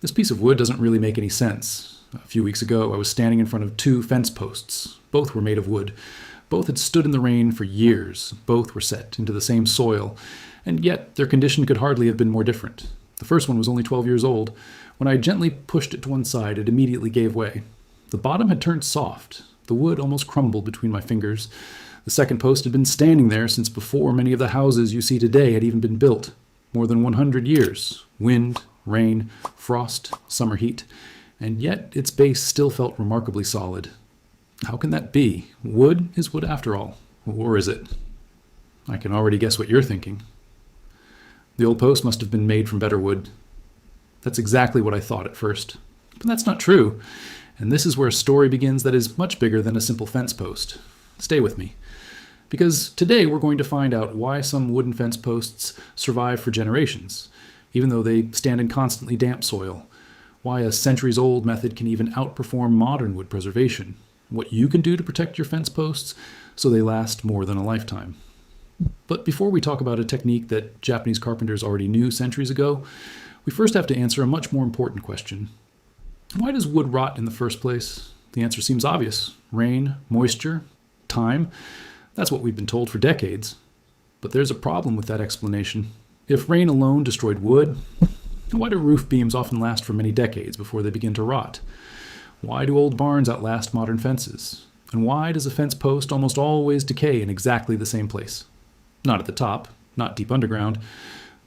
This piece of wood doesn't really make any sense. A few weeks ago, I was standing in front of two fence posts. Both were made of wood. Both had stood in the rain for years. Both were set into the same soil. And yet, their condition could hardly have been more different. The first one was only 12 years old. When I gently pushed it to one side, it immediately gave way. The bottom had turned soft. The wood almost crumbled between my fingers. The second post had been standing there since before many of the houses you see today had even been built. More than 100 years. Wind, rain, frost, summer heat. And yet its base still felt remarkably solid. How can that be? Wood is wood after all. Or is it? I can already guess what you're thinking. The old post must have been made from better wood. That's exactly what I thought at first. But that's not true. And this is where a story begins that is much bigger than a simple fence post. Stay with me. Because today we're going to find out why some wooden fence posts survive for generations, even though they stand in constantly damp soil. Why a centuries-old method can even outperform modern wood preservation. What you can do to protect your fence posts so they last more than a lifetime. But before we talk about a technique that Japanese carpenters already knew centuries ago, we first have to answer a much more important question. Why does wood rot in the first place? The answer seems obvious. Rain, moisture, time. That's what we've been told for decades. But there's a problem with that explanation. If rain alone destroyed wood, why do roof beams often last for many decades before they begin to rot? Why do old barns outlast modern fences? And why does a fence post almost always decay in exactly the same place? Not at the top, not deep underground,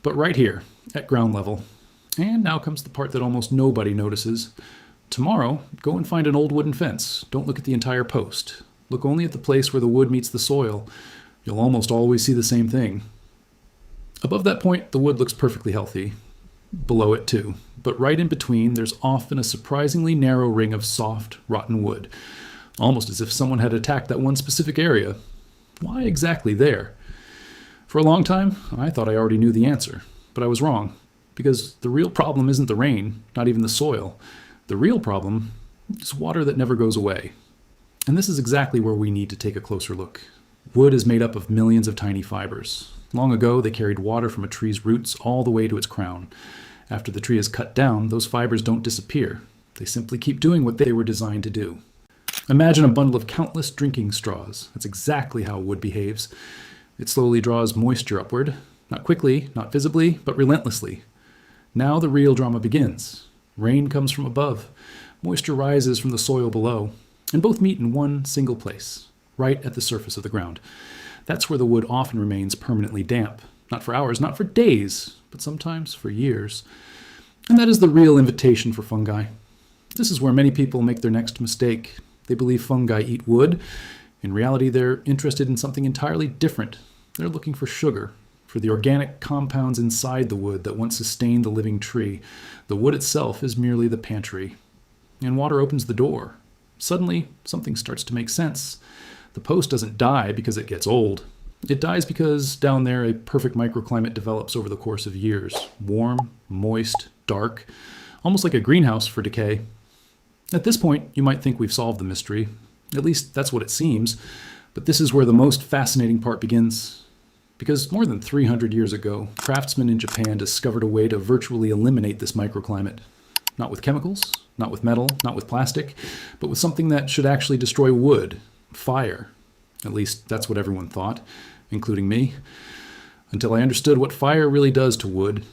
but right here, at ground level. And now comes the part that almost nobody notices. Tomorrow, go and find an old wooden fence. Don't look at the entire post. Look only at the place where the wood meets the soil. You'll almost always see the same thing. Above that point, the wood looks perfectly healthy. Below it too. But right in between, there's often a surprisingly narrow ring of soft, rotten wood. Almost as if someone had attacked that one specific area. Why exactly there? For a long time, I thought I already knew the answer. But I was wrong. Because the real problem isn't the rain, not even the soil. The real problem is water that never goes away. And this is exactly where we need to take a closer look. Wood is made up of millions of tiny fibers. Long ago, they carried water from a tree's roots all the way to its crown. After the tree is cut down, those fibers don't disappear. They simply keep doing what they were designed to do. Imagine a bundle of countless drinking straws. That's exactly how wood behaves. It slowly draws moisture upward. Not quickly, not visibly, but relentlessly. Now the real drama begins. Rain comes from above. Moisture rises from the soil below. And both meet in one single place, right at the surface of the ground. That's where the wood often remains permanently damp. Not for hours, not for days, but sometimes for years. And that is the real invitation for fungi. This is where many people make their next mistake. They believe fungi eat wood. In reality, they're interested in something entirely different. They're looking for sugar, for the organic compounds inside the wood that once sustained the living tree. The wood itself is merely the pantry. And water opens the door. Suddenly, something starts to make sense. The post doesn't die because it gets old. It dies because down there a perfect microclimate develops over the course of years. Warm, moist, dark, almost like a greenhouse for decay. At this point, you might think we've solved the mystery. At least that's what it seems. But this is where the most fascinating part begins. Because more than 300 years ago, craftsmen in Japan discovered a way to virtually eliminate this microclimate. Not with chemicals, not with metal, not with plastic, but with something that should actually destroy wood, fire. At least that's what everyone thought, including me, until I understood what fire really does to wood.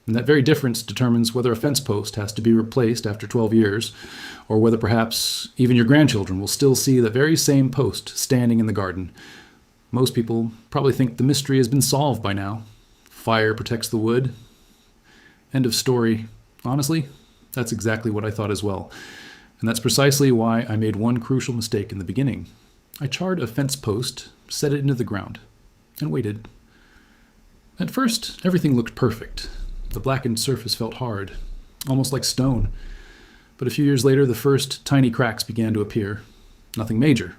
And that very difference determines whether a fence post has to be replaced after 12 years, or whether perhaps even your grandchildren will still see the very same post standing in the garden. Most people probably think the mystery has been solved by now. Fire protects the wood. End of story. Honestly, that's exactly what I thought as well. And that's precisely why I made one crucial mistake in the beginning. I charred a fence post, set it into the ground, and waited. At first, everything looked perfect. The blackened surface felt hard, almost like stone. But a few years later, the first tiny cracks began to appear. Nothing major,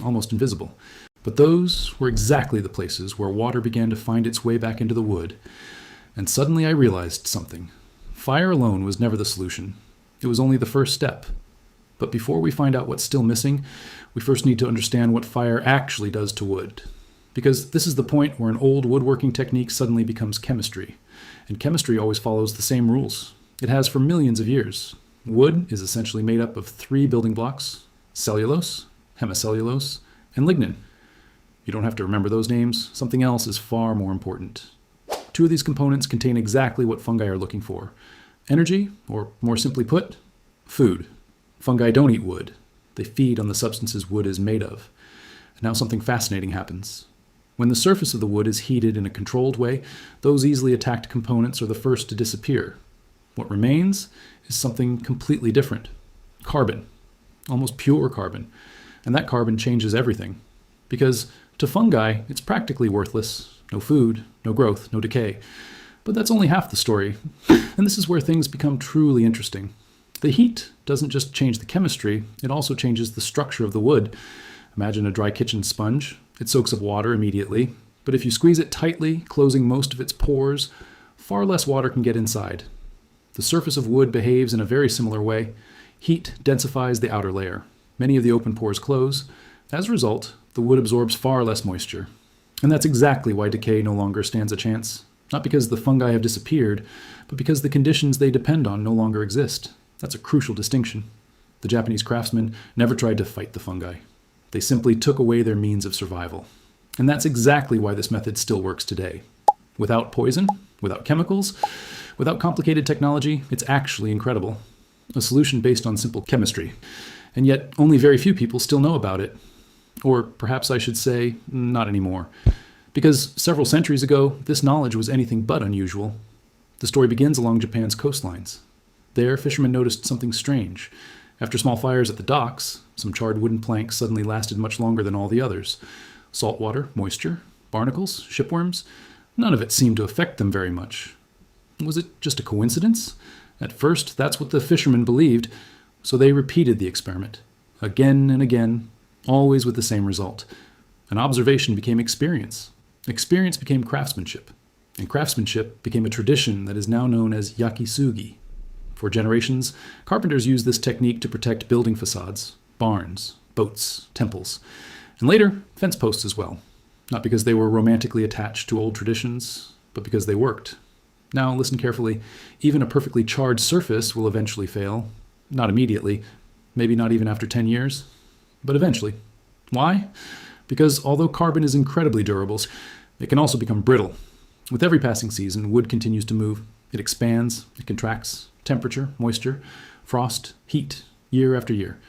almost invisible. But those were exactly the places where water began to find its way back into the wood. And suddenly I realized something. Fire alone was never the solution. It was only the first step. But before we find out what's still missing, we first need to understand what fire actually does to wood. Because this is the point where an old woodworking technique suddenly becomes chemistry. And chemistry always follows the same rules. It has for millions of years. Wood is essentially made up of three building blocks: cellulose, hemicellulose, and lignin. You don't have to remember those names. Something else is far more important. Two of these components contain exactly what fungi are looking for: energy, or more simply put, food. Fungi don't eat wood. They feed on the substances wood is made of. And now something fascinating happens. When the surface of the wood is heated in a controlled way, those easily attacked components are the first to disappear. What remains is something completely different: carbon, almost pure carbon. And that carbon changes everything. Because to fungi, it's practically worthless. No food, no growth, no decay. But that's only half the story. And this is where things become truly interesting. The heat doesn't just change the chemistry, it also changes the structure of the wood. Imagine a dry kitchen sponge. It soaks up water immediately, but if you squeeze it tightly, closing most of its pores, far less water can get inside. The surface of wood behaves in a very similar way. Heat densifies the outer layer. Many of the open pores close. As a result, the wood absorbs far less moisture. And that's exactly why decay no longer stands a chance. Not because the fungi have disappeared, but because the conditions they depend on no longer exist. That's a crucial distinction. The Japanese craftsmen never tried to fight the fungi. They simply took away their means of survival. And that's exactly why this method still works today. Without poison, without chemicals, without complicated technology, it's actually incredible. A solution based on simple chemistry. And yet, only very few people still know about it. Or perhaps I should say, not anymore. Because several centuries ago, this knowledge was anything but unusual. The story begins along Japan's coastlines. There, fishermen noticed something strange. After small fires at the docks, some charred wooden planks suddenly lasted much longer than all the others. Salt water, moisture, barnacles, shipworms, none of it seemed to affect them very much. Was it just a coincidence? At first, that's what the fishermen believed, so they repeated the experiment. Again and again, always with the same result. An observation became experience. Experience became craftsmanship. And craftsmanship became a tradition that is now known as yakisugi. For generations, carpenters used this technique to protect building facades, barns, boats, temples, and later, fence posts as well. Not because they were romantically attached to old traditions, but because they worked. Now, listen carefully. Even a perfectly charred surface will eventually fail. Not immediately, maybe not even after 10 years, but eventually. Why? Because although carbon is incredibly durable, it can also become brittle. With every passing season, wood continues to move. It expands, it contracts. Temperature, moisture, frost, heat, year after year.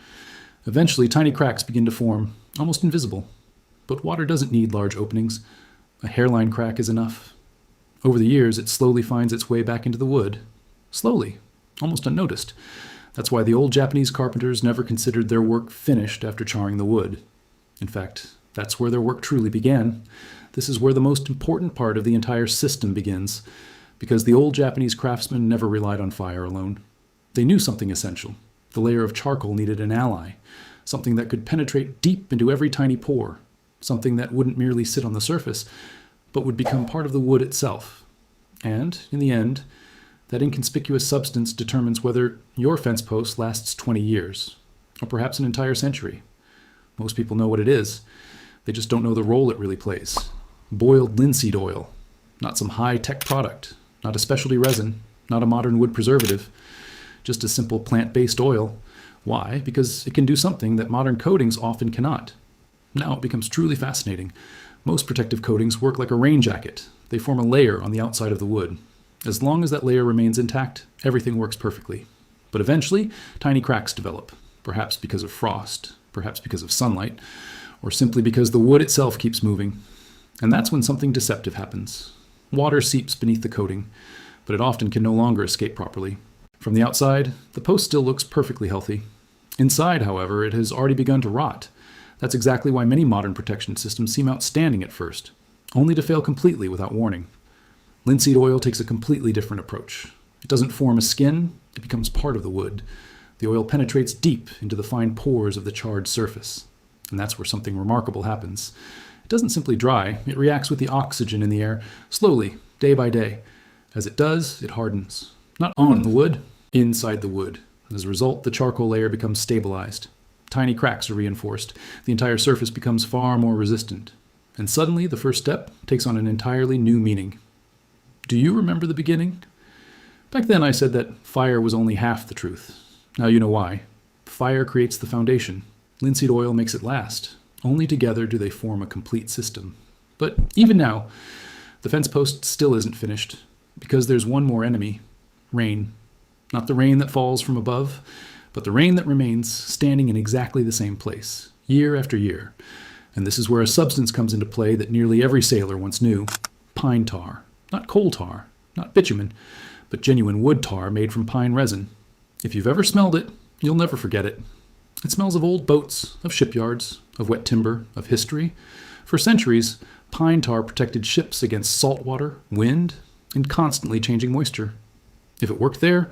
Eventually, tiny cracks begin to form, almost invisible. But water doesn't need large openings. A hairline crack is enough. Over the years, it slowly finds its way back into the wood. Slowly, almost unnoticed. That's why the old Japanese carpenters never considered their work finished after charring the wood. In fact, that's where their work truly began. This is where the most important part of the entire system begins. Because the old Japanese craftsmen never relied on fire alone. They knew something essential. The layer of charcoal needed an ally, something that could penetrate deep into every tiny pore, something that wouldn't merely sit on the surface, but would become part of the wood itself. And, in the end, that inconspicuous substance determines whether your fence post lasts 20 years, or perhaps an entire century. Most people know what it is. They just don't know the role it really plays. Boiled linseed oil, not some high-tech product. Not a specialty resin, not a modern wood preservative, just a simple plant-based oil. Why? Because it can do something that modern coatings often cannot. Now it becomes truly fascinating. Most protective coatings work like a rain jacket. They form a layer on the outside of the wood. As long as that layer remains intact, everything works perfectly. But eventually, tiny cracks develop, perhaps because of frost, perhaps because of sunlight, or simply because the wood itself keeps moving. And that's when something deceptive happens. Water seeps beneath the coating, but it often can no longer escape properly. From the outside, the post still looks perfectly healthy. Inside, however, it has already begun to rot. That's exactly why many modern protection systems seem outstanding at first, only to fail completely without warning. Linseed oil takes a completely different approach. It doesn't form a skin, it becomes part of the wood. The oil penetrates deep into the fine pores of the charred surface. And that's where something remarkable happens. It doesn't simply dry, it reacts with the oxygen in the air, slowly, day by day. As it does, it hardens. Not on the wood, inside the wood. As a result, the charcoal layer becomes stabilized. Tiny cracks are reinforced. The entire surface becomes far more resistant. And suddenly, the first step takes on an entirely new meaning. Do you remember the beginning? Back then I said that fire was only half the truth. Now you know why. Fire creates the foundation. Linseed oil makes it last. Only together do they form a complete system. But even now, the fence post still isn't finished, because there's one more enemy: rain. Not the rain that falls from above, but the rain that remains standing in exactly the same place, year after year. And this is where a substance comes into play that nearly every sailor once knew: pine tar. Not coal tar, not bitumen, but genuine wood tar made from pine resin. If you've ever smelled it, you'll never forget it. It smells of old boats, of shipyards, of wet timber, of history. For centuries, pine tar protected ships against salt water, wind, and constantly changing moisture. If it worked there,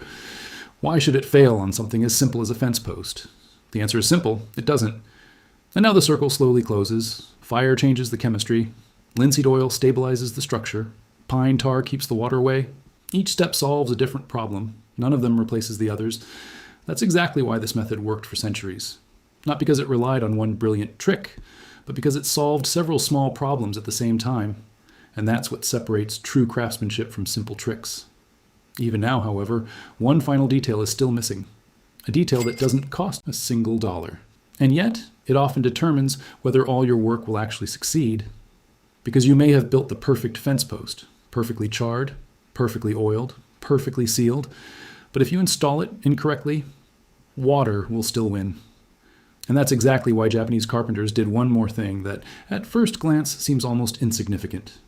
why should it fail on something as simple as a fence post? The answer is simple: it doesn't. And now the circle slowly closes. Fire changes the chemistry. Linseed oil stabilizes the structure. Pine tar keeps the water away. Each step solves a different problem. None of them replaces the others. That's exactly why this method worked for centuries. Not because it relied on one brilliant trick, but because it solved several small problems at the same time. And that's what separates true craftsmanship from simple tricks. Even now, however, one final detail is still missing. A detail that doesn't cost a single dollar. And yet, it often determines whether all your work will actually succeed. Because you may have built the perfect fence post, perfectly charred, perfectly oiled, perfectly sealed, but if you install it incorrectly, water will still win. And that's exactly why Japanese carpenters did one more thing that, at first glance, seems almost insignificant.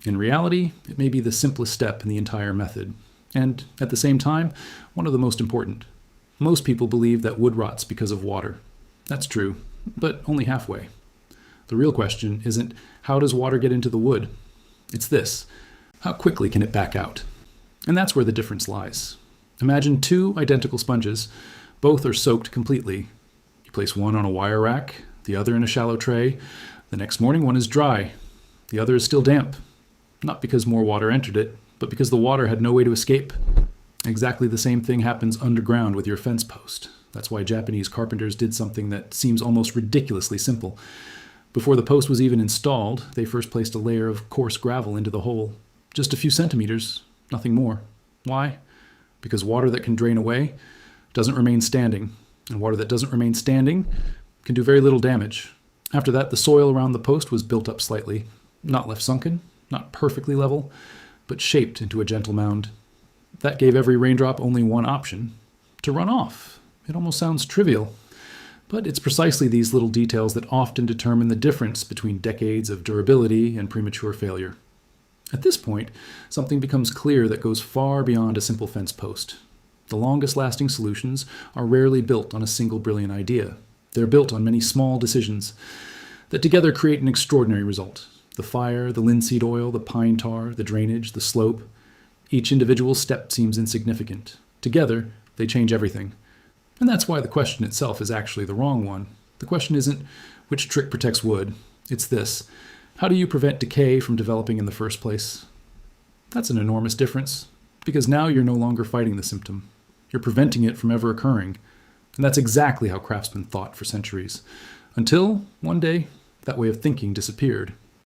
In reality, it may be the simplest step in the entire method, and, at the same time, one of the most important. Most people believe that wood rots because of water. That's true, but only halfway. The real question isn't, how does water get into the wood? It's this: how quickly can it back out? And that's where the difference lies. Imagine two identical sponges. Both are soaked completely. You place one on a wire rack, the other in a shallow tray. The next morning, one is dry. The other is still damp. Not because more water entered it, but because the water had no way to escape. Exactly the same thing happens underground with your fence post. That's why Japanese carpenters did something that seems almost ridiculously simple. Before the post was even installed, they first placed a layer of coarse gravel into the hole. Just a few centimeters, nothing more. Why? Because water that can drain away doesn't remain standing, and water that doesn't remain standing can do very little damage. After that, the soil around the post was built up slightly, not left sunken, not perfectly level, but shaped into a gentle mound. That gave every raindrop only one option: to run off. It almost sounds trivial, but it's precisely these little details that often determine the difference between decades of durability and premature failure. At this point, something becomes clear that goes far beyond a simple fence post. The longest-lasting solutions are rarely built on a single brilliant idea. They're built on many small decisions that together create an extraordinary result. The fire, the linseed oil, the pine tar, the drainage, the slope. Each individual step seems insignificant. Together, they change everything. And that's why the question itself is actually the wrong one. The question isn't, which trick protects wood? It's this: how do you prevent decay from developing in the first place? That's an enormous difference, because now you're no longer fighting the symptom. You're preventing it from ever occurring. And that's exactly how craftsmen thought for centuries. Until, one day, that way of thinking disappeared.